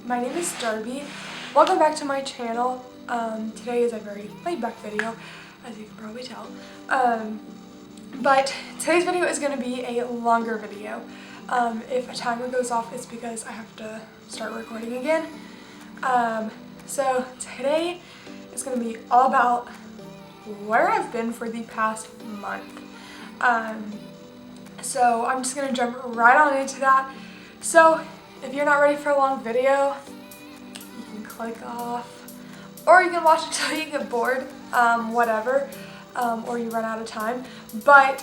my name is Darby. Welcome back to my channel. Today is a very laid-back video, as you can probably tell. But today's video is going to be a longer video. If a timer goes off, it's because I have to start recording again. So today is going to be all about where I've been for the past month. So I'm just going to jump right on into that. So if you're not ready for a long video, you can click off, or you can watch until you get bored, whatever, or you run out of time. But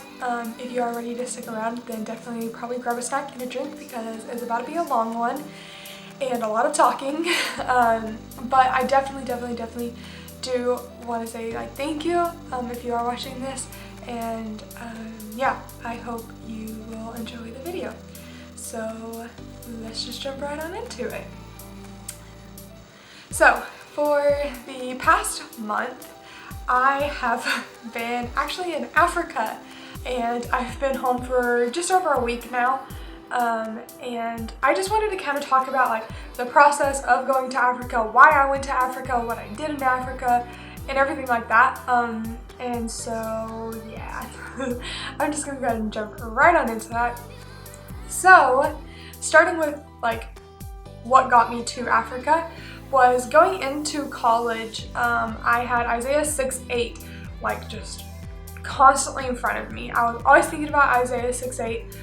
if you are ready to stick around, then definitely probably grab a snack and a drink because it's about to be a long one and a lot of talking. But I definitely do want to say thank you if you are watching this, and yeah, I hope you will enjoy the video. So let's just jump right on into it. So for the past month, I have been actually in Africa, and I've been home for just over a week now. And I just wanted to kind of talk about the process of going to Africa, why I went to Africa, what I did in Africa, and everything like that. And so yeah, I'm just gonna go ahead and jump right on into that. So starting with what got me to Africa was going into college. I had Isaiah 6:8 just constantly in front of me. I was always thinking about Isaiah 6:8,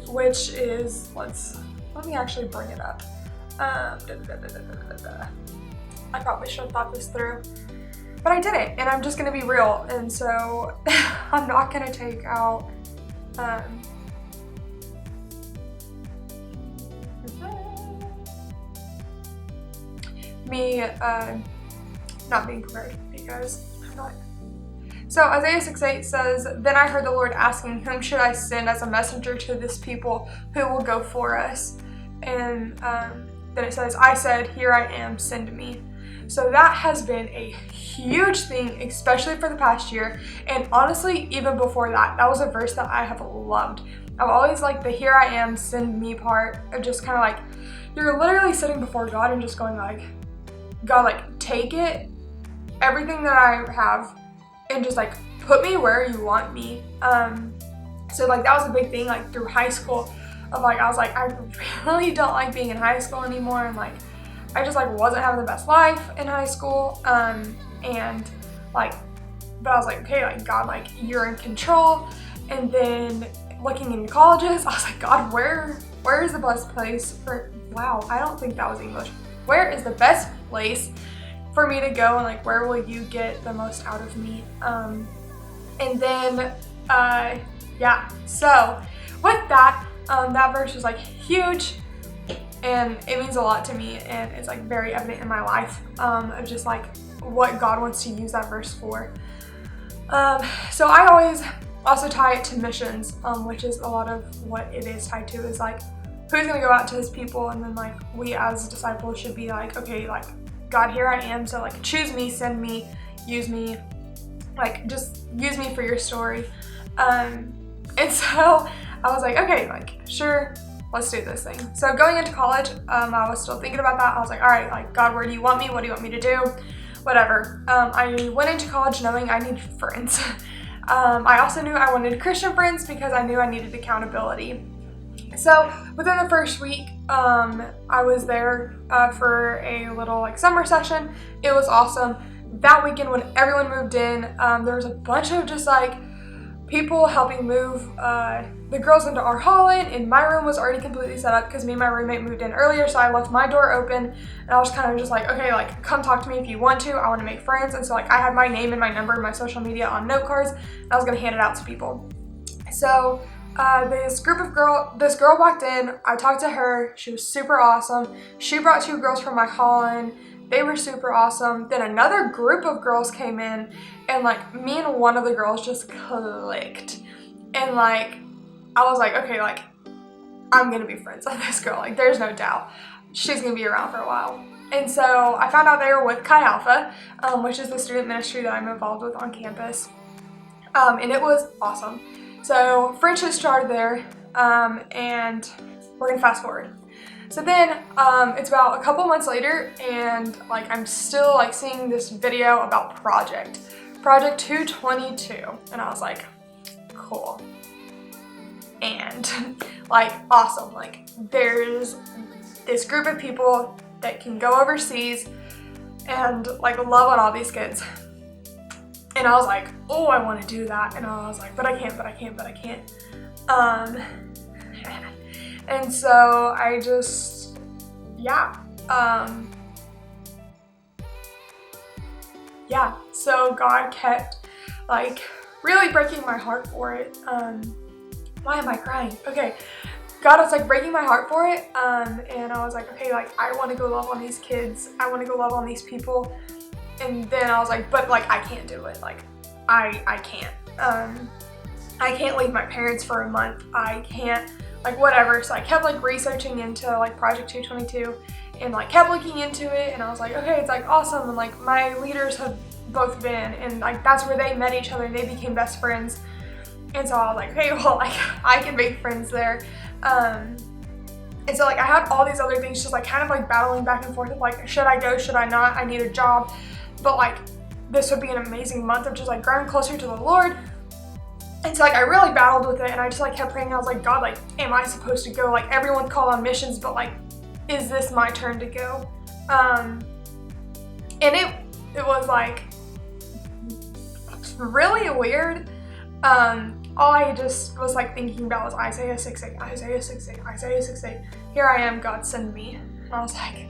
which is, let me actually bring it up. I probably should have thought this through, but I didn't, and I'm just gonna be real, and so I'm not gonna take out me not being prepared, because I'm not. So Isaiah 6:8 says, "Then I heard the Lord asking, whom should I send as a messenger to this people who will go for us?" And then it says, "I said, here I am, send me." So that has been a huge thing, especially for the past year. And honestly, even before that, that was a verse that I have loved. I've always liked the here I am, send me part of just kind of you're literally sitting before God and just going God, take it, everything that I have, and just put me where you want me. So that was a big thing through high school of I was I really don't like being in high school anymore, and I just wasn't having the best life in high school, and but I was okay, God, you're in control. And then looking into colleges, I was God, where is the best place for, wow, I don't think that was English. Where is the best place for me to go, and where will you get the most out of me? And then yeah, so with that, that verse was huge, and it means a lot to me, and it's very evident in my life, of just what God wants to use that verse for. So I always also tie it to missions, which is a lot of what it is tied to, is who's gonna go out to his people, and then we as disciples should be okay, God, here I am, so choose me, send me, use me, just use me for your story. And so I was okay, sure, let's do this thing. So going into college, I was still thinking about that. I was all right, God, where do you want me? What do you want me to do? Whatever. I went into college knowing I needed friends. I also knew I wanted Christian friends because I knew I needed accountability. So within the first week, I was there for a little summer session. It was awesome. That weekend when everyone moved in, there was a bunch of just people helping move the girls into our hall in, and my room was already completely set up because me and my roommate moved in earlier, so I left my door open, and I was kind of just okay, come talk to me if you want to. I want to make friends. And so I had my name and my number and my social media on note cards, and I was going to hand it out to people. So this girl walked in. I talked to her. She was super awesome. She brought two girls from my hall in. They were super awesome. Then another group of girls came in, and me and one of the girls just clicked. And I was okay, I'm gonna be friends with this girl. There's no doubt. She's gonna be around for a while. And so I found out they were with Chi Alpha, which is the student ministry that I'm involved with on campus. And it was awesome. So friendship started there, and we're gonna fast forward. So then it's about a couple months later, and like I'm still like seeing this video about Project 222, and I was like, cool. And like awesome, like there's this group of people that can go overseas and like love on all these kids. And I was like, oh, I want to do that. And I was like, but I can't. And so I just, so God kept like really breaking my heart for it. Why am I crying? Okay, God was like breaking my heart for it, and I was like, okay, like I want to go love on these kids, I want to go love on these people. And then I was like, but like I can't do it, like I can't. I can't leave my parents for a month, I can't, like whatever. So I kept like researching into like Project 222 and like kept looking into it, and I was like, okay, it's like awesome. And like my leaders have both been, and like that's where they met each other and they became best friends. And so I was like, okay, well, like I can make friends there. And so like I had all these other things just like kind of like battling back and forth of like, should I go, should I not? I need a job. But like this would be an amazing month of just like growing closer to the Lord. And so like I really battled with it, and I just like kept praying. I was like, God, like am I supposed to go? Like everyone's called on missions, but like is this my turn to go? And it was like really weird. All I just was like thinking about was Isaiah 6:8, Isaiah 6:8, Isaiah 6:8. Here I am, God, send me. And I was like,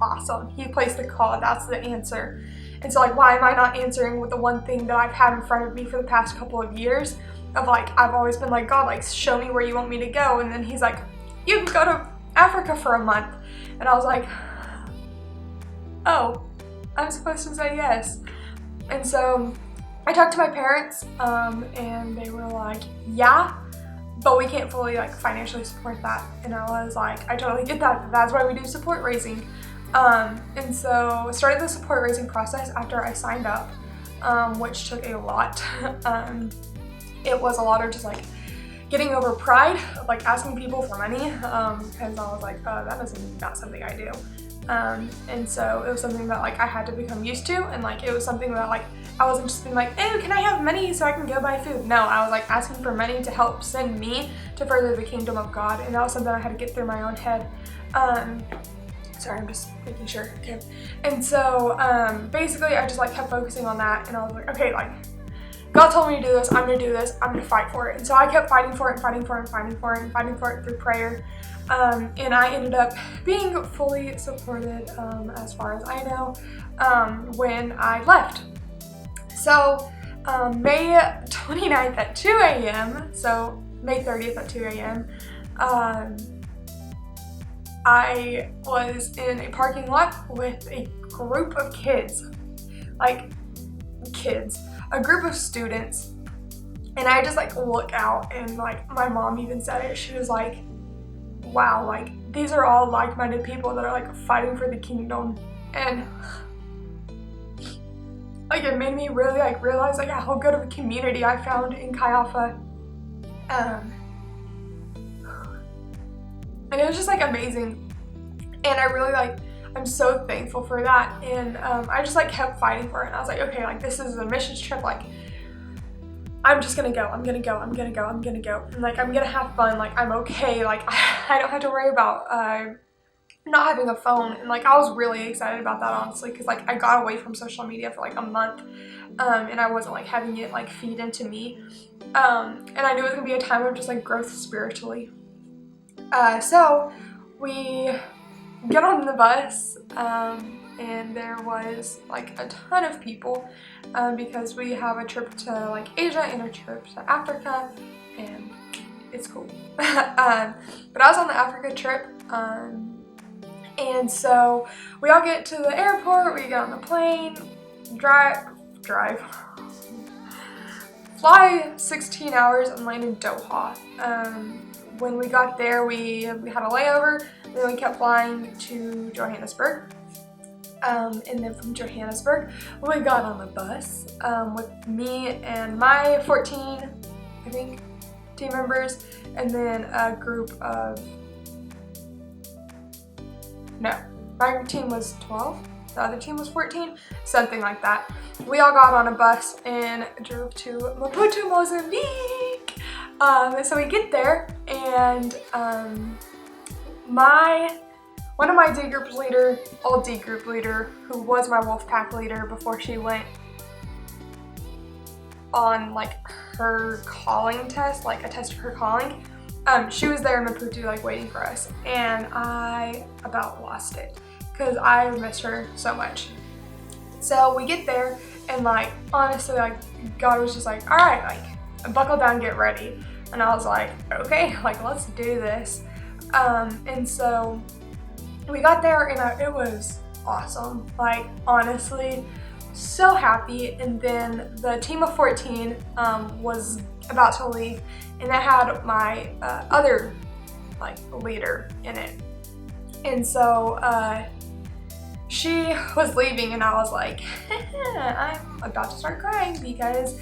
awesome. He placed the call. That's the answer. And so like, why am I not answering with the one thing that I've had in front of me for the past couple of years? Of like, I've always been like, God, like show me where you want me to go. And then he's like, you can go to Africa for a month. And I was like, oh, I'm supposed to say yes. And so I talked to my parents, and they were like, yeah, but we can't fully like financially support that. And I was like, I totally get that. That's why we do support raising. And so started the support raising process after I signed up, which took a lot. It was a lot of just like getting over pride of like asking people for money, because I was like, that is not something I do. And so it was something that like I had to become used to, and like it was something that like I wasn't just being like, oh, can I have money so I can go buy food? No, I was like asking for money to help send me to further the kingdom of God, and that was something I had to get through my own head. Sorry, I'm just making sure. Okay. And so basically I just like kept focusing on that, and I was like, okay, like God told me to do this, I'm gonna do this, I'm gonna fight for it. And so I kept fighting for it through prayer. And I ended up being fully supported, as far as I know, when I left. So May 29th at 2 a.m., so May 30th at 2 a.m., I was in a parking lot with a group of kids, a group of students, and I just like look out, and like my mom even said it, she was like, wow, like these are all like-minded people that are like fighting for the kingdom. And like it made me really like realize like how good of a community I found in Chi Alpha. And it was just like amazing, and I really like, I'm so thankful for that. And I just like kept fighting for it, and I was like, okay, like this is a missions trip, like I'm just gonna go, I'm gonna go, and like I'm gonna have fun, like I'm okay, like I don't have to worry about not having a phone. And like I was really excited about that, honestly, because like I got away from social media for like a month, and I wasn't like having it like feed into me, and I knew it was gonna be a time of just like growth spiritually. So we get on the bus, and there was like a ton of people, because we have a trip to like Asia and a trip to Africa, and it's cool. But I was on the Africa trip, and so we all get to the airport, we get on the plane, fly 16 hours and land in Doha. When we got there, we had a layover, then we kept flying to Johannesburg. And then from Johannesburg, we got on the bus with me and my 14, I think, team members, and then a group of No, my team was 12. The other team was 14, something like that. We all got on a bus and drove to Maputo, Mozambique. So we get there, and one of my D group leader, old D group leader, who was my Wolfpack leader before she went on like her calling test, like a test of her calling, she was there in Maputo like waiting for us, and I about lost it because I missed her so much. So we get there, and like honestly, like God was just like, all right, like buckle down, get ready. And I was like, okay, like let's do this. And so we got there, and it was awesome. Like honestly, so happy. And then the team of 14 was about to leave, and that had my other like leader in it. And so she was leaving, and I was like, I'm about to start crying because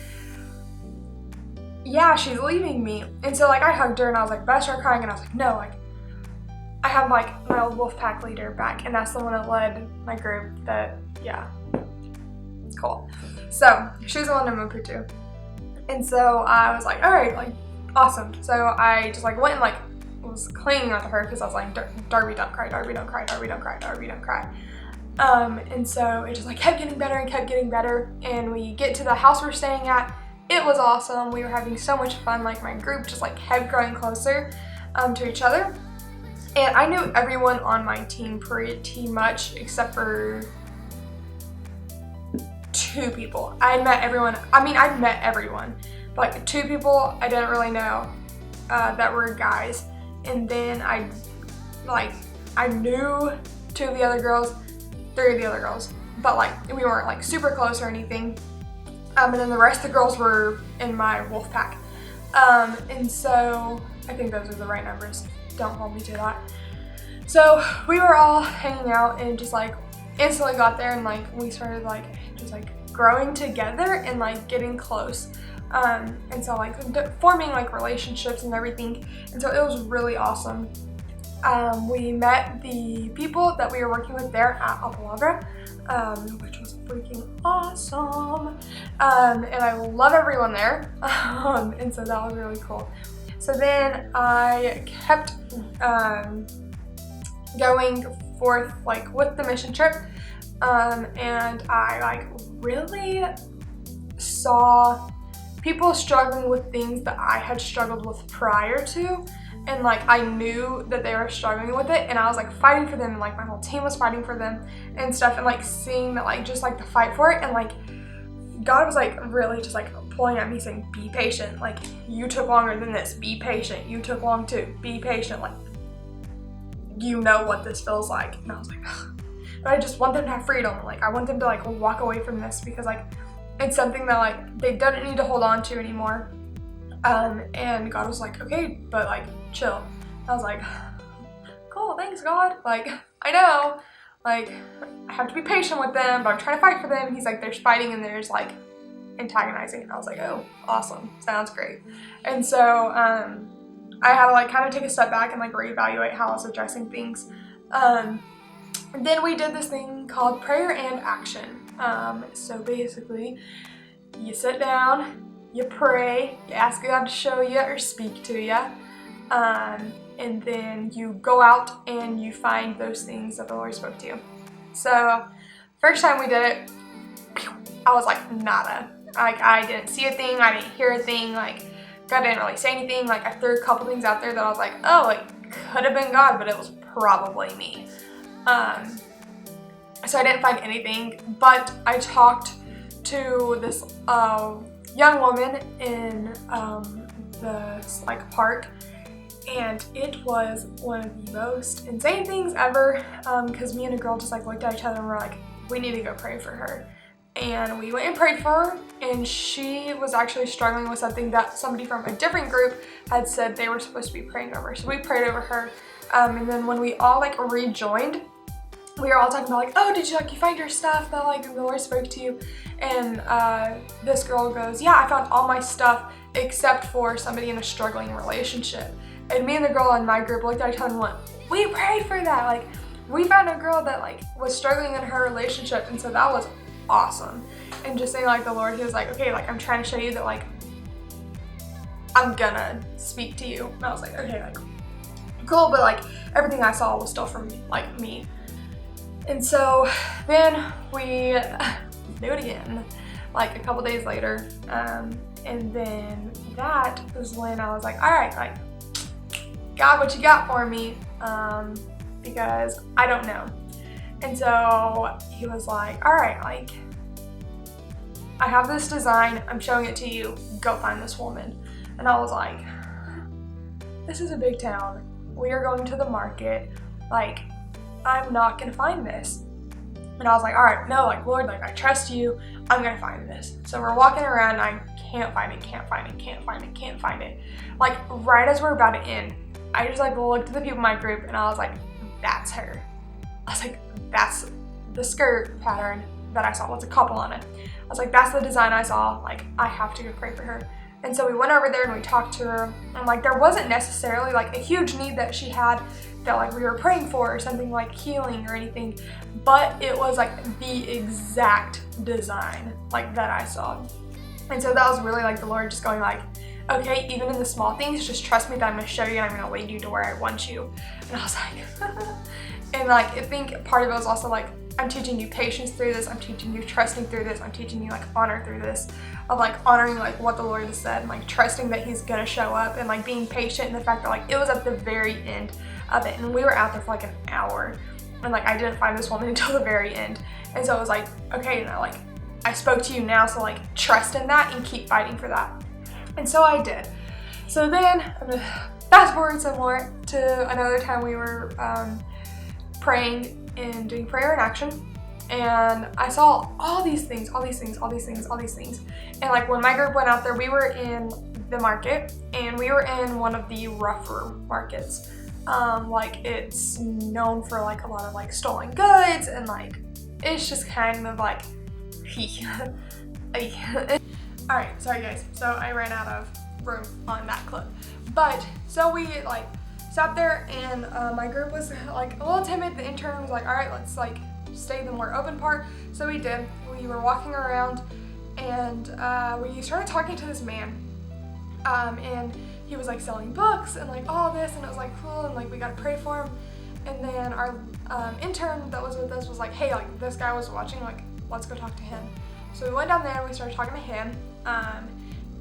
yeah, she's leaving me. And so like I hugged her, and I was like about to start crying, and I was like, no, like I have like my old Wolfpack leader back, and that's the one that led my group. That, yeah, it's cool. So she was the one in Maputo, and so I was like, all right, like awesome. So I just like went and like was clinging onto her because I was like, Darby, don't cry, Darby, don't cry, Darby, don't cry, Darby, don't cry. And so it just like kept getting better and kept getting better, and we get to the house we're staying at. It was awesome. We were having so much fun. Like my group just like kept growing closer to each other, and I knew everyone on my team pretty much except for 2 people. I'd met everyone, but like 2 people I didn't really know that were guys, and then I knew 2 of the other girls, 3 of the other girls, but like we weren't like super close or anything. And then the rest of the girls were in my Wolfpack. And so I think those are the right numbers. Don't hold me to that. So we were all hanging out, and just like instantly got there, and like we started like just like growing together and like getting close. And so like forming like relationships and everything. And so it was really awesome. We met the people that we were working with there at Apalabra, which was freaking awesome. And I love everyone there. And so that was really cool. So then I kept going forth like with the mission trip. And I like really saw people struggling with things that I had struggled with prior to. And like I knew that they were struggling with it, and I was like fighting for them, and like my whole team was fighting for them and stuff, and like seeing that like just like the fight for it, and like God was like really just like pulling at me saying, be patient, like you took longer than this, be patient, you took long too, be patient, like you know what this feels like. And I was like, ugh. But I just want them to have freedom, like I want them to like walk away from this, because like it's something that like they don't need to hold on to anymore. And God was like, okay, but like chill. I was like, cool, thanks God. Like, I know, like I have to be patient with them, but I'm trying to fight for them. And he's like, there's fighting and there's like antagonizing. And I was like, oh, awesome, sounds great. And so I had to like kind of take a step back and like reevaluate how I was addressing things. And then we did this thing called prayer and action. So basically you sit down, you pray, you ask God to show you or speak to you, and then you go out and you find those things that the Lord spoke to you. So first time we did it, I was like nada. Like I didn't see a thing, I didn't hear a thing, like God didn't really say anything. Like I threw a couple things out there that I was like, oh, it could have been God, but it was probably me. So I didn't find anything, but I talked to this young woman in this like park, and it was one of the most insane things ever, because me and a girl just like looked at each other and were like, we need to go pray for her. And we went and prayed for her, and she was actually struggling with something that somebody from a different group had said they were supposed to be praying over. So we prayed over her, and then when we all like rejoined, we were all talking about like, oh, did you find your stuff that like the Lord spoke to you? And this girl goes, yeah, I found all my stuff except for somebody in a struggling relationship. And me and the girl in my group looked at each other and went, we prayed for that. Like we found a girl that like was struggling in her relationship, and so that was awesome. And just saying like the Lord, he was like, okay, like I'm trying to show you that like I'm gonna speak to you. And I was like, okay, like cool, but like everything I saw was still from like me. And so then we do it again, like a couple days later. And then that was when I was like, all right, like God, what you got for me? Because I don't know. And so he was like, all right, like I have this design, I'm showing it to you, go find this woman. And I was like, this is a big town. We are going to the market. Like, I'm not gonna find this. And I was like, all right, no, like Lord, like I trust you, I'm gonna find this. So we're walking around and I can't find it, can't find it, can't find it, can't find it. Like right as we're about to end, I just like looked at the people in my group and I was like, that's her. I was like, that's the skirt pattern that I saw with a couple on it. I was like, that's the design I saw, like I have to go pray for her. And so we went over there and we talked to her, and like there wasn't necessarily like a huge need that she had that like we were praying for or something like healing or anything, but it was like the exact design like that I saw. And so that was really like the Lord just going like, okay, even in the small things, just trust me that I'm gonna show you and I'm gonna lead you to where I want you. And I was like, and like I think part of it was also like, I'm teaching you patience through this, I'm teaching you trusting through this, I'm teaching you like honor through this, of like honoring like what the Lord has said and like trusting that he's gonna show up, and like being patient in the fact that like it was at the very end of it, and we were out there for like an hour, and like I didn't find this woman until the very end. And so it was like, okay, you know, like I spoke to you now, so like trust in that and keep fighting for that. And so I did. So then I'm gonna fast forward some more to another time we were praying and doing prayer in action, and I saw all these things. And like when my group went out there, we were in the market, and we were in one of the rougher markets. Like it's known for like a lot of like stolen goods, and like it's just kind of like Alright, sorry guys, so I ran out of room on that clip. But so we like sat there, and my group was like a little timid. The intern was like, all right, let's like stay in the more open part. So we did. We were walking around, and we started talking to this man, and he was like selling books and like all this, and it was like cool, and like we got to pray for him. And then our intern that was with us was like, hey, like this guy was watching, like let's go talk to him. So we went down there and we started talking to him,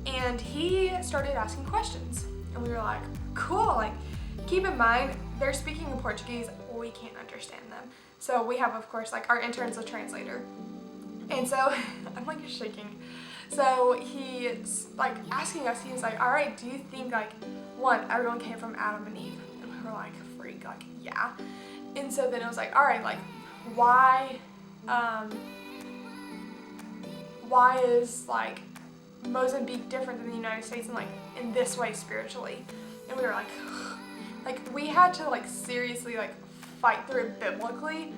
and he started asking questions, and we were like, cool, like keep in mind, they're speaking in Portuguese, we can't understand them. So we have, of course, like our intern's a translator. And so, I'm like shaking. So he's like asking us, he was like, all right, do you think like, one, everyone came from Adam and Eve? And we were like, freak, like, yeah. And so then it was like, all right, like, why is like Mozambique different than the United States and like in this way spiritually? And we were like we had to like seriously like fight through it biblically,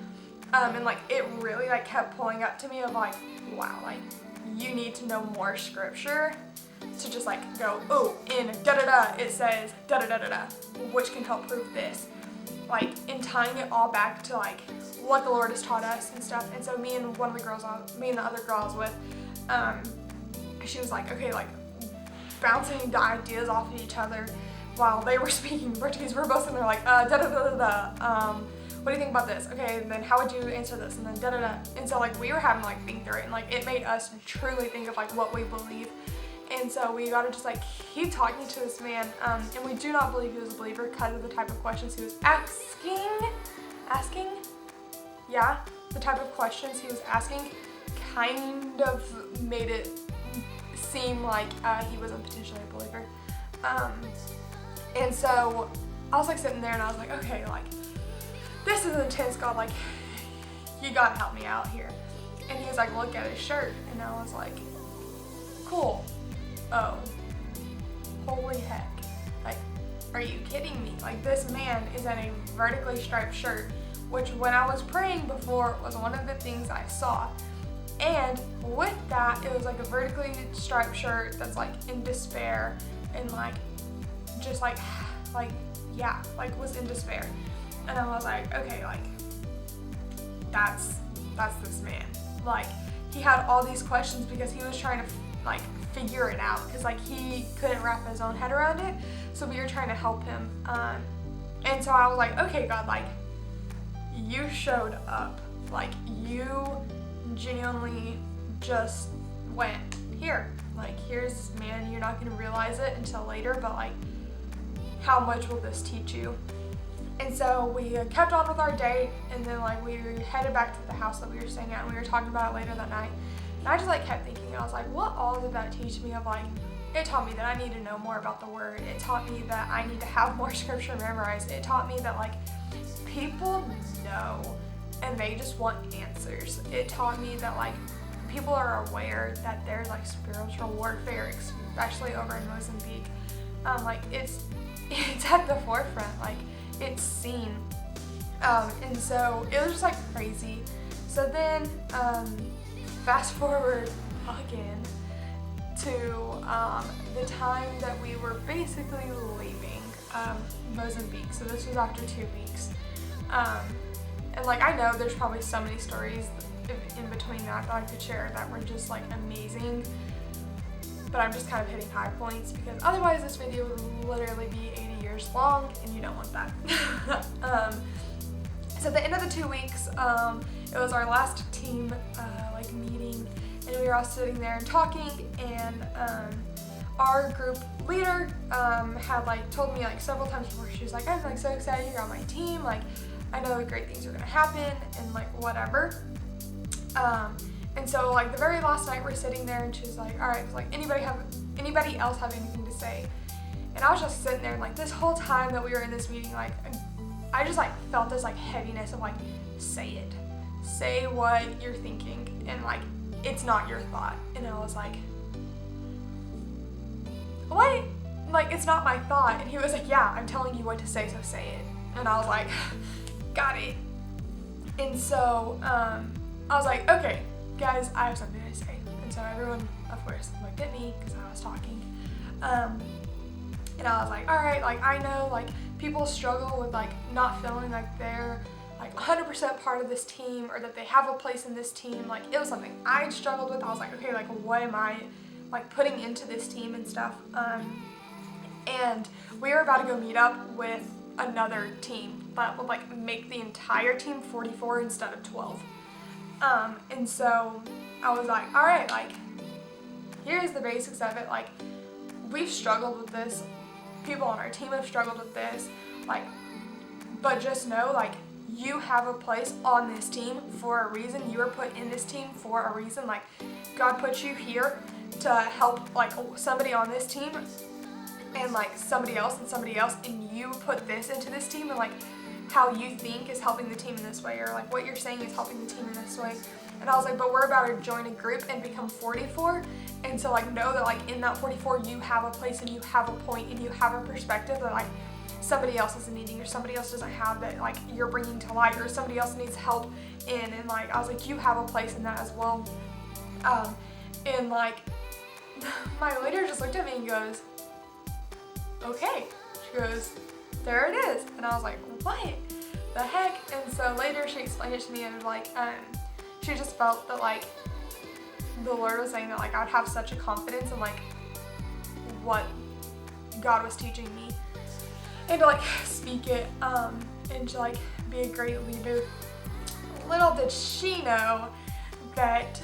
and like it really like kept pulling up to me of like, wow, like you need to know more scripture to just like go, oh, in da-da-da it says da-da-da-da-da, which can help prove this, like in tying it all back to like what the Lord has taught us and stuff. And so me and the other girl I was with, she was like, okay, like bouncing the ideas off of each other while they were speaking Portuguese. We were both sitting there like, da-da-da-da-da, what do you think about this? Okay, and then how would you answer this? And then da-da-da. And so like we were having to like think through it, and like it made us truly think of like what we believe. And so we gotta just like keep talking to this man, and we do not believe he was a believer because of the type of questions he was asking, yeah, the type of questions he was asking kind of made it seem like he wasn't potentially a believer. And so I was like sitting there and I was like, okay, like this is intense, God, like you gotta help me out here. And he was like, look at his shirt, and I was like, cool. Oh, holy heck, like are you kidding me? Like this man is in a vertically striped shirt, which when I was praying before was one of the things I saw. And with that, it was like a vertically striped shirt that's like in despair and like just like yeah, like was in despair. And I was like, okay, like that's this man. Like, he had all these questions because he was trying to like figure it out, because like he couldn't wrap his own head around it, so we were trying to help him. And so I was like, okay, God, like, you showed up. Like, you genuinely just went, here, like, here's this man. You're not going to realize it until later, but like, how much will this teach you? And so we kept on with our date, and then like we headed back to the house that we were staying at, and we were talking about it later that night. And I just like kept thinking, I was like, what all did that teach me? Of like, it taught me that I need to know more about the word. It taught me that I need to have more scripture memorized. It taught me that like, people know and they just want answers. It taught me that like, people are aware that there's like spiritual warfare, especially over in Mozambique. Like, it's at the forefront. Like, it's seen. And so it was just like crazy. So then fast forward again to the time that we were basically leaving Mozambique. So this was after 2 weeks. And like, I know there's probably so many stories in between that I could share that were just like amazing, but I'm just kind of hitting high points because otherwise this video would literally be 80 years long, and you don't want that. So at the end of the 2 weeks, it was our last team like meeting, and we were all sitting there and talking, and our group leader had like told me like several times before, she was like, I'm like so excited you're on my team, like I know great things are gonna happen and like whatever. And so like the very last night we're sitting there, and she's like, all right, like anybody else have anything to say? And I was just sitting there, and like this whole time that we were in this meeting, like I just like felt this like heaviness of like, say it, say what you're thinking, and like it's not your thought. And I was like, what? Like, it's not my thought. And he was like, yeah, I'm telling you what to say, so say it. And I was like, got it. And so I was like, okay, guys, I have something to say. And so everyone, of course, looked at me because I was talking. And I was like, all right, like I know like people struggle with like not feeling like they're like 100% part of this team, or that they have a place in this team. Like, it was something I struggled with. I was like, okay, like what am I like putting into this team and stuff. And we were about to go meet up with another team that would like make the entire team 44 instead of 12. And so I was like, all right, like here's the basics of it. Like, we've struggled with this. People on our team have struggled with this. Like, but just know, like, you have a place on this team for a reason. You were put in this team for a reason. Like, God put you here to help like somebody on this team, and like somebody else and somebody else, and you put this into this team, and like how you think is helping the team in this way, or like what you're saying is helping the team in this way. And I was like, but we're about to join a group and become 44, and so like know that like in that 44 you have a place and you have a point and you have a perspective that like somebody else is needing, or somebody else doesn't have, that like you're bringing to light, or somebody else needs help in. And like I was like, you have a place in that as well. And like my leader just looked at me and goes, okay. She goes, there it is. And I was like, what the heck? And so later she explained it to me, and like she just felt that like the Lord was saying that like I'd have such a confidence in like what God was teaching me, and to like speak it, and to like be a great leader. Little did she know that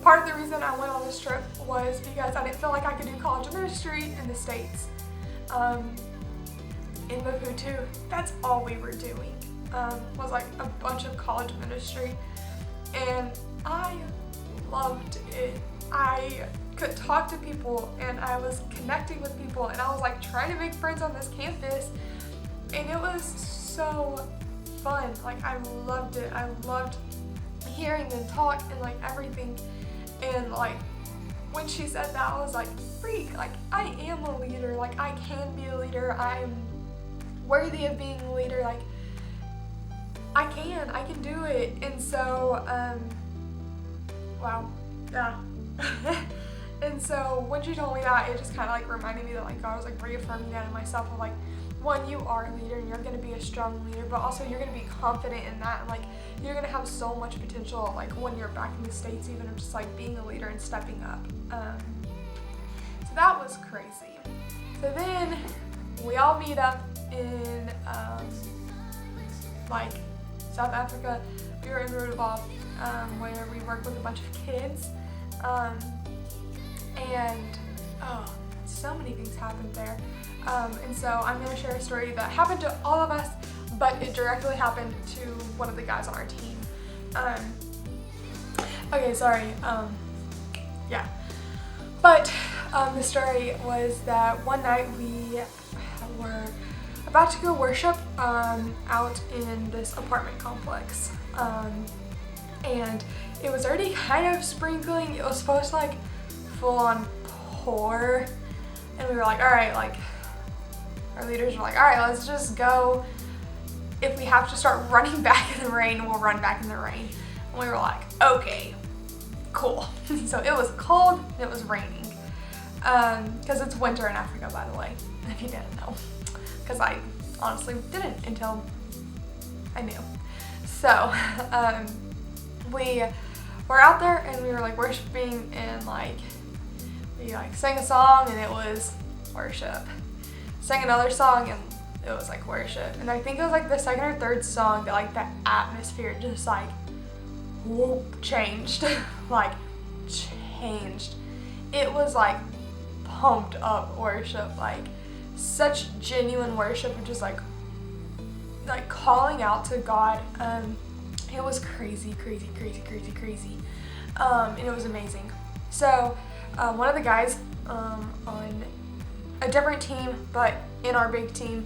part of the reason I went on this trip was because I didn't feel like I could do college ministry in the States. In Maputo, that's all we were doing, was like a bunch of college ministry, and I loved it. I could talk to people, and I was connecting with people, and I was like trying to make friends on this campus, and it was so fun. Like, I loved it. I loved hearing them talk and like everything. And like when she said that, I was like, freak, like I am a leader, like I can be a leader, I'm worthy of being a leader, like I can do it. And so wow, yeah. And so when she told me that, it just kind of like reminded me that like God was like reaffirming that in myself, of like one, you are a leader and you're going to be a strong leader, but also you're going to be confident in that. And like, you're going to have so much potential, like when you're back in the States, even of just like being a leader and stepping up. So that was crazy. So then we all meet up in like South Africa. We were in Rudolph, where we work with a bunch of kids. And so many things happened there. And so I'm going to share a story that happened to all of us, but it directly happened to one of the guys on our team. Okay, sorry. Yeah. But the story was that one night we were about to go worship out in this apartment complex. And it was already kind of sprinkling. It was supposed to like full on pour. And we were like, all right, like our leaders were like, all right, let's just go. If we have to start running back in the rain, we'll run back in the rain. And we were like, okay, cool. So it was cold and it was raining. Because it's winter in Africa, by the way, if you didn't know. Because I honestly didn't until I knew. So we were out there and we were like worshiping, and like we like sang a song and it was worship. Sang another song and it was like worship. And I think it was like the second or third song that like the atmosphere just like whoop, changed. Like changed. It was like pumped up worship, like such genuine worship, which is like calling out to God. It was crazy. And it was amazing. So one of the guys on a different team, but in our big team,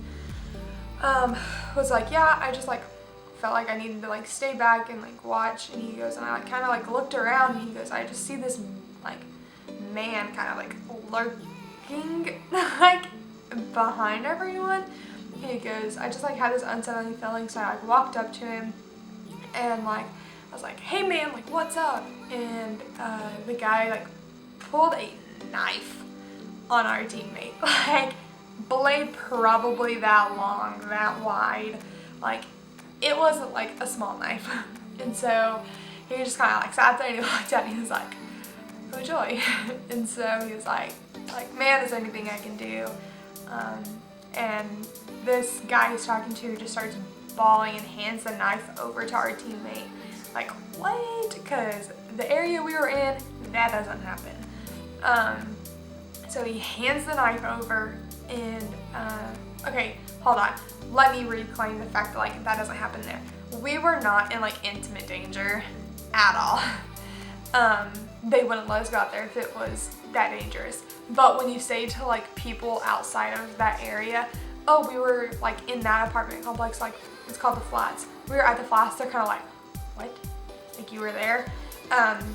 was like, yeah, I just like felt like I needed to like stay back and like watch. And he goes, and I like kind of like looked around, and he goes, I just see this like man kind of like lurking like behind everyone. And he goes, I just like had this unsettling feeling, so I like walked up to him and like I was like, hey man, like what's up? And the guy like pulled a knife on our teammate, like blade probably that long, that wide, like it wasn't like a small knife. And so he just kind of like sat there and he looked at me and he was like, oh joy. And so he was like man, is there anything I can do? And this guy he's talking to just starts bawling and hands the knife over to our teammate. Like, what? Because the area we were in, that doesn't happen. So he hands the knife over, and okay, hold on. Let me reclaim the fact that like that doesn't happen there. We were not in like intimate danger at all. They wouldn't let us go out there if it was that dangerous. But when you say to like people outside of that area, oh, we were like in that apartment complex, like it's called the Flats. We were at the Flats, they're kind of like, what? Like you were there?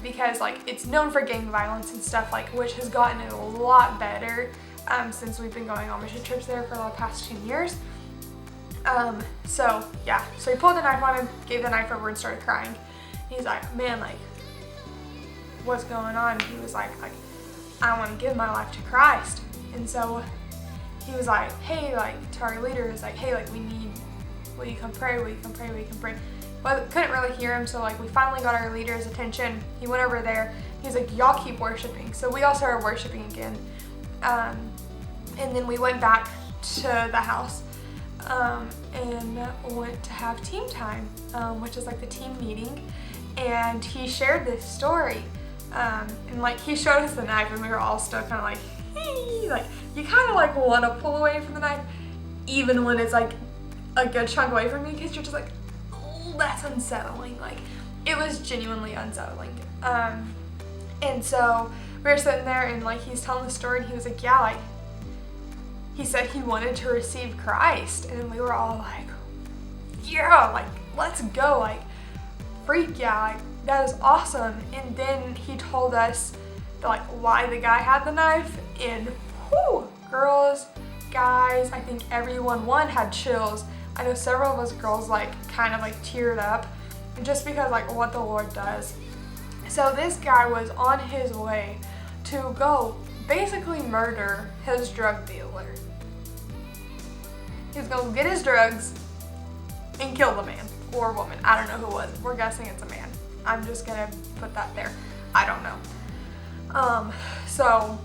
Because like it's known for gang violence and stuff, like which has gotten a lot better since we've been going on mission trips there for the past 10 years. So yeah, so he pulled the knife on him, gave the knife over and started crying. He's like, man, like what's going on? He was like I want to give my life to Christ. And so he was like, hey, like to our leader, is like, hey, like will you come pray? Will you come pray? Will you come pray? But couldn't really hear him, so like we finally got our leader's attention. He went over there. He was like, y'all keep worshiping. So we all started worshiping again. And then we went back to the house and went to have team time, which is like the team meeting. And he shared this story. And like he showed us the knife, and we were all still kind of like, hey, like you kind of like want to pull away from the knife, even when it's like a good chunk away from you, because you're just like, oh, that's unsettling. Like it was genuinely unsettling. And so we were sitting there, and like he's telling the story, and he was like, yeah, like he said he wanted to receive Christ, and we were all like, yeah, like let's go, like freak yeah, like that is awesome. And then he told us that, like why the guy had the knife, and whew, girls, guys, I think everyone had chills. I know several of us girls like kind of like teared up, just because like what the Lord does. So this guy was on his way to go basically murder his drug dealer. He was gonna get his drugs and kill the man or woman. I don't know who it was. We're guessing it's a man. I'm just gonna put that there. I don't know. So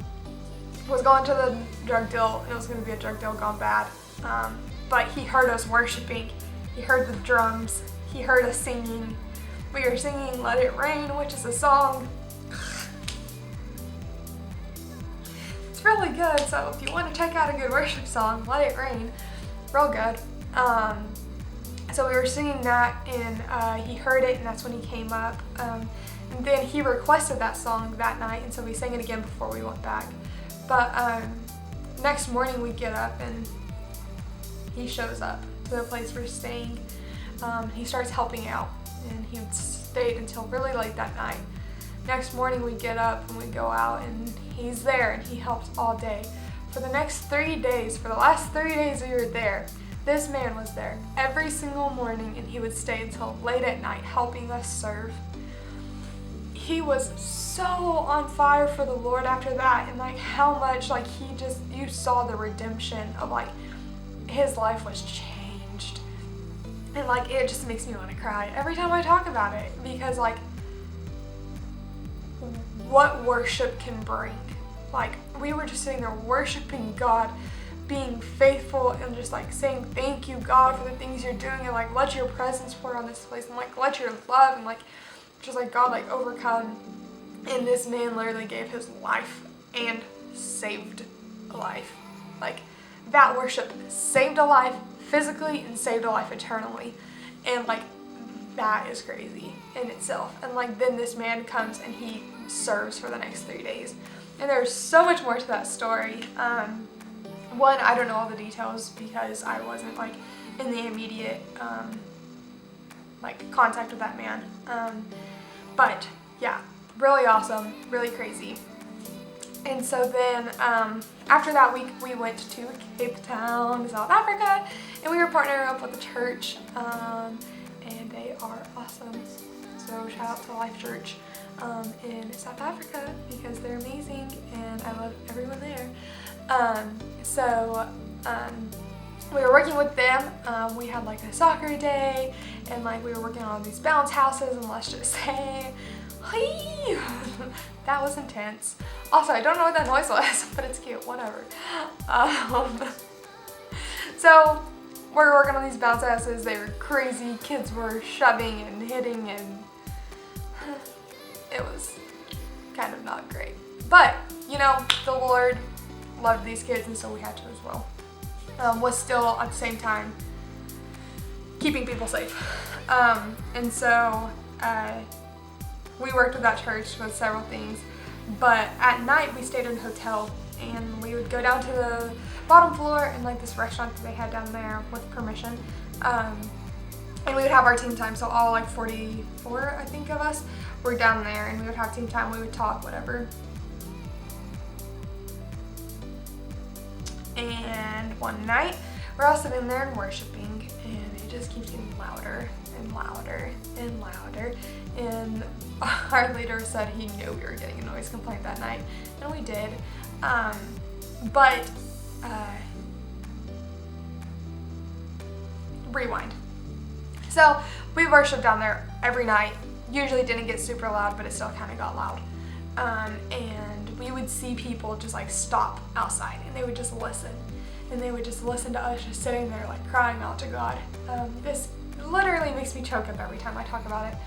was going to the drug deal. It was gonna be a drug deal gone bad. But he heard us worshiping. He heard the drums. He heard us singing. We were singing Let It Rain, which is a song. It's really good, so if you want to check out a good worship song, Let It Rain, real good. So we were singing that, and he heard it, and that's when he came up. And then he requested that song that night, and so we sang it again before we went back. But next morning we get up, and he shows up to the place we're staying. He starts helping out, and he stayed until really late that night. Next morning we get up and we go out, and he's there, and he helps all day. For the next 3 days, for the last 3 days we were there, this man was there every single morning, and he would stay until late at night helping us serve. He was so on fire for the Lord after that, and like how much like you saw the redemption of like his life was changed. And like it just makes me want to cry every time I talk about it, because like what worship can bring. Like we were just sitting there worshiping God, being faithful, and just like saying thank you God for the things you're doing, and like let your presence pour on this place, and like let your love, and like just like God like overcome. And this man literally gave his life and saved a life. Like that worship saved a life physically and saved a life eternally. And like that is crazy in itself. And like then this man comes and he serves for the next 3 days. And there's so much more to that story. One, I don't know all the details because I wasn't like in the immediate like contact with that man. But yeah, really awesome, really crazy. And so then after that week we went to Cape Town, South Africa, and we were partnering up with a church, and they are awesome. So shout out to Life Church in South Africa because they're amazing and I love everyone there. We were working with them. We had like a soccer day, and like we were working on these bounce houses, and let's just say that was intense. Also, I don't know what that noise was, but it's cute, whatever. So we're working on these bounce houses. They were crazy. Kids were shoving and hitting, and it was kind of not great. But, you know, the Lord loved these kids, and so we had to as well. Was still at the same time keeping people safe. And so we worked with that church with several things, but at night we stayed in a hotel, and we would go down to the bottom floor in like this restaurant that they had down there with permission, and we would have our team time. So all like 44 I think of us were down there, and we would have team time, we would talk, whatever. And one night we're all sitting there and worshiping, and it just keeps getting louder and louder and louder, and our leader said he knew we were getting a noise complaint that night, and we did. Rewind. So we worshiped down there every night. Usually didn't get super loud, but it still kind of got loud. And we would see people just like stop outside, and they would just listen. And they would just listen to us just sitting there like crying out to God. This literally makes me choke up every time I talk about it.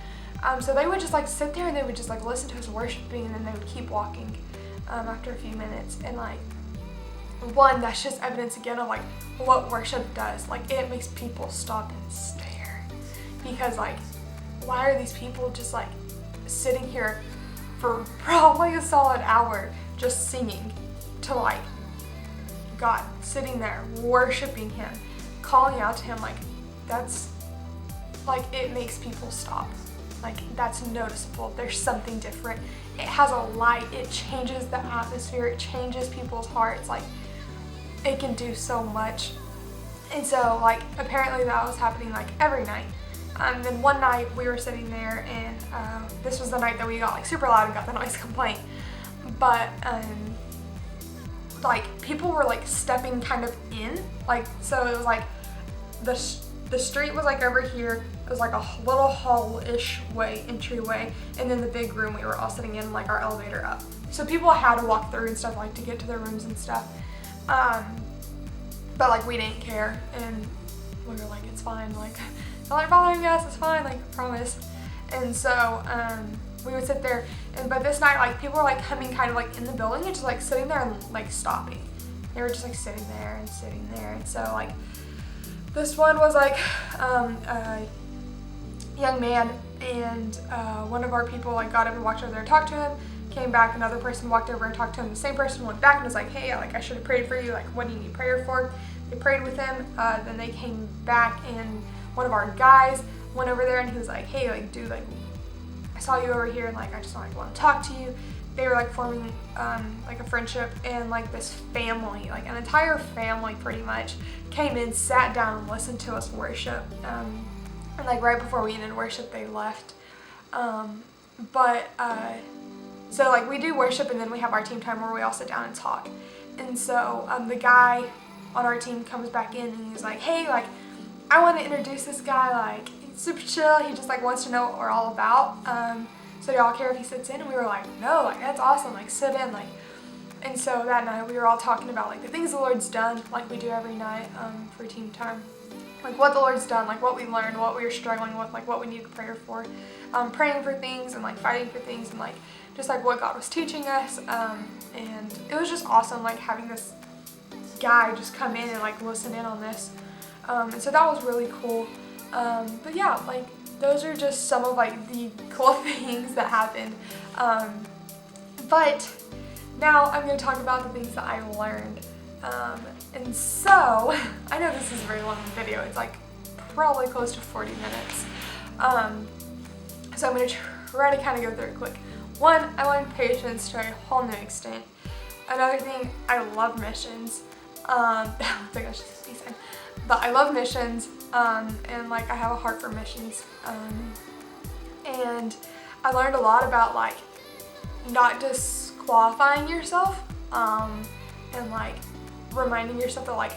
So they would just like sit there, and they would just like listen to us worshiping, and then they would keep walking after a few minutes. And like, one, that's just evidence again of like what worship does. Like it makes people stop and stare, because like, why are these people just like sitting here for probably a solid hour just singing to like God, sitting there worshiping him, calling out to him? Like that's like, it makes people stop. Like that's noticeable. There's something different. It has a light. It changes the atmosphere. It changes people's hearts. Like it can do so much. And so like apparently that was happening like every night. And then one night we were sitting there, and this was the night that we got like super loud and got the noise complaint. But like people were like stepping kind of in, like, so it was like the street was like over here. It was like a little hall-ish way, entryway, and then the big room we were all sitting in, like our elevator up. So people had to walk through and stuff, like to get to their rooms and stuff. But like we didn't care, and we were like, it's fine, like, it's not like bothering us, it's fine, like, I promise. And so we would sit there, and by this night, like, people were like coming kind of like in the building and just like sitting there and like stopping. They were just like sitting there and sitting there. And so like this one was like a young man, and one of our people like got up and walked over there and talked to him, came back, another person walked over and talked to him, the same person went back and was like, hey, like, I should have prayed for you, like, what do you need prayer for? They prayed with him, then they came back, and one of our guys went over there and he was like, hey, like, dude, like, I saw you over here, and like, I just like want to talk to you. They were like forming like a friendship, and like this family, like an entire family pretty much, came in, sat down and listened to us worship, and like right before we ended worship they left. So like we do worship, and then we have our team time where we all sit down and talk. And so the guy on our team comes back in and he's like, hey, like, I want to introduce this guy, like, he's super chill, he just like wants to know what we're all about. So do y'all care if he sits in? And we were like, no, like, that's awesome, like, sit in, like. And so that night we were all talking about like the things the Lord's done, like we do every night for team time. Like what the Lord's done, like what we learned, what we were struggling with, like what we needed prayer for, praying for things and like fighting for things, and like just like what God was teaching us. And it was just awesome, like having this guy just come in and like listen in on this. And so that was really cool. But yeah, like those are just some of like the cool things that happened. But now I'm going to talk about the things that I learned. And so, I know this is a very long video, it's like probably close to 40 minutes. So I'm going to try to kind of go through it quick. One, I learned patience to a whole new extent. Another thing, I love missions. I think I should be saying, but I love missions, and like I have a heart for missions. And I learned a lot about like not disqualifying yourself, and like reminding yourself that like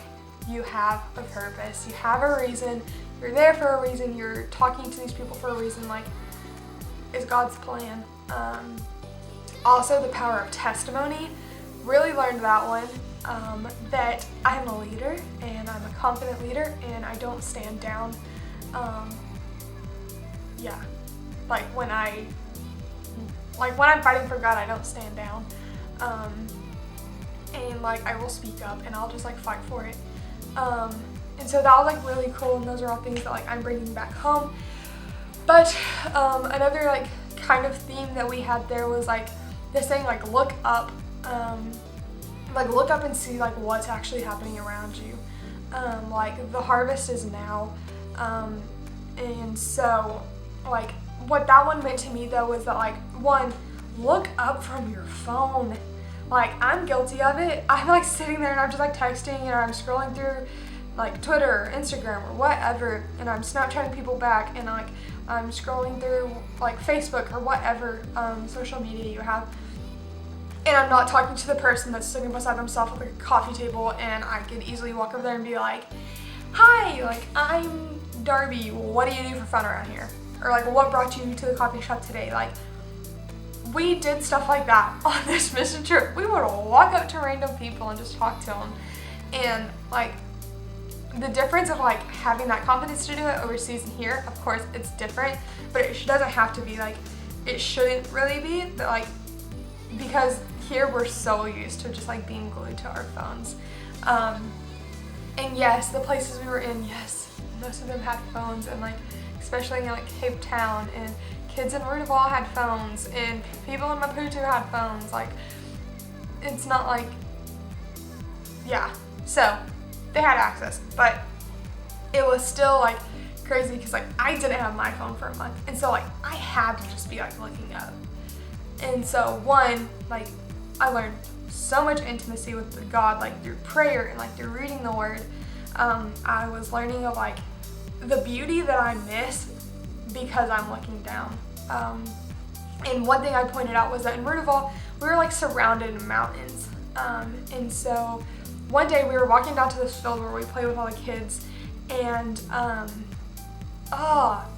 you have a purpose, you have a reason, you're there for a reason, you're talking to these people for a reason, like it's God's plan. Also the power of testimony, really learned that one, that I'm a leader and I'm a confident leader and I don't stand down. Yeah, like when I'm fighting for God, I don't stand down. And like I will speak up and I'll just like fight for it. And so that was like really cool, and those are all things that like I'm bringing back home. But another like kind of theme that we had there was like this saying, like look up, and see like what's actually happening around you. Like the harvest is now, and so like what that one meant to me though was that like one, look up from your phone. Like I'm guilty of it. I'm like sitting there and I'm just like texting, or I'm scrolling through like Twitter or Instagram or whatever, and I'm Snapchatting people back, and like I'm scrolling through like Facebook or whatever social media you have, and I'm not talking to the person that's sitting beside themselves at the coffee table, and I could easily walk over there and be like, hi, like I'm Darby, what do you do for fun around here? Or like what brought you to the coffee shop today? Like we did stuff like that on this mission trip. We would walk up to random people and just talk to them, and like the difference of like having that confidence to do it overseas and here, of course it's different, but it doesn't have to be, like it shouldn't really be, but like because here we're so used to just like being glued to our phones. And yes, the places we were in, yes, most of them had phones, and like especially in like Cape Town, and kids in Rudolph had phones, and people in Maputo had phones. Like it's not like, yeah, so they had access, but it was still like crazy because like I didn't have my phone for a month, and so like I had to just be like looking up. And so one, like I learned so much intimacy with God, like through prayer and like through reading the word. I was learning of like the beauty that I miss because I'm looking down. And one thing I pointed out was that in Rudolph we were like surrounded in mountains, And so one day we were walking down to this field where we play with all the kids, and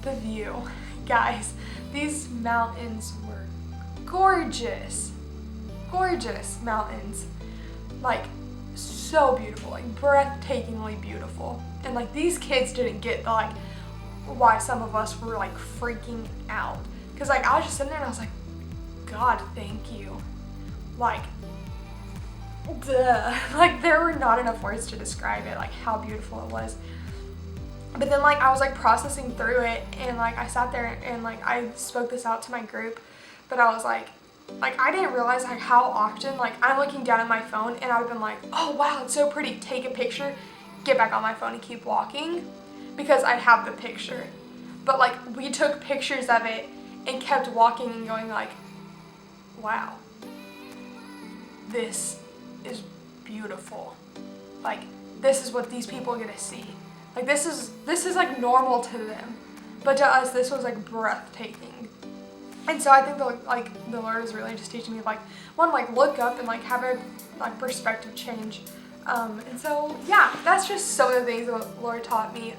the view. Guys, these mountains were gorgeous. Gorgeous mountains. Like, so beautiful, like breathtakingly beautiful. And like these kids didn't get like why some of us were like freaking out. Cause like I was just sitting there and I was like, God, thank you. Like, duh. Like there were not enough words to describe it, like how beautiful it was. But then like I was like processing through it, and like I sat there and like I spoke this out to my group, but I was like I didn't realize like how often like I'm looking down at my phone and I've been like, oh wow, it's so pretty, take a picture, get back on my phone and keep walking, because I have the picture. But like we took pictures of it and kept walking and going like, wow, this is beautiful. Like this is what these people get to see. Like this is like normal to them, but to us this was like breathtaking. And so I think the Lord is really just teaching me like, one, like look up and like have a like perspective change. And so yeah, that's just some of the things that the Lord taught me.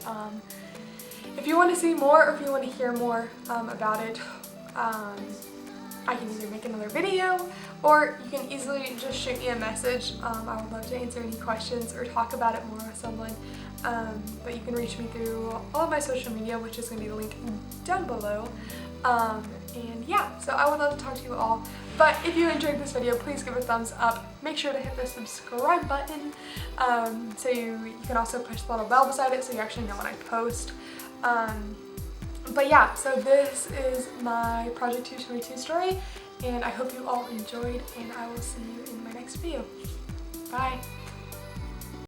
If you want to see more, or if you want to hear more about it, I can either make another video, or you can easily just shoot me a message. I would love to answer any questions or talk about it more with someone. But you can reach me through all of my social media, which is going to be linked down below. And yeah, so I would love to talk to you all. But if you enjoyed this video, please give it a thumbs up. Make sure to hit the subscribe button. So you can also push the little bell beside it so you actually know when I post. But yeah, so this is my Project 222 story, and I hope you all enjoyed, and I will see you in my next video. Bye!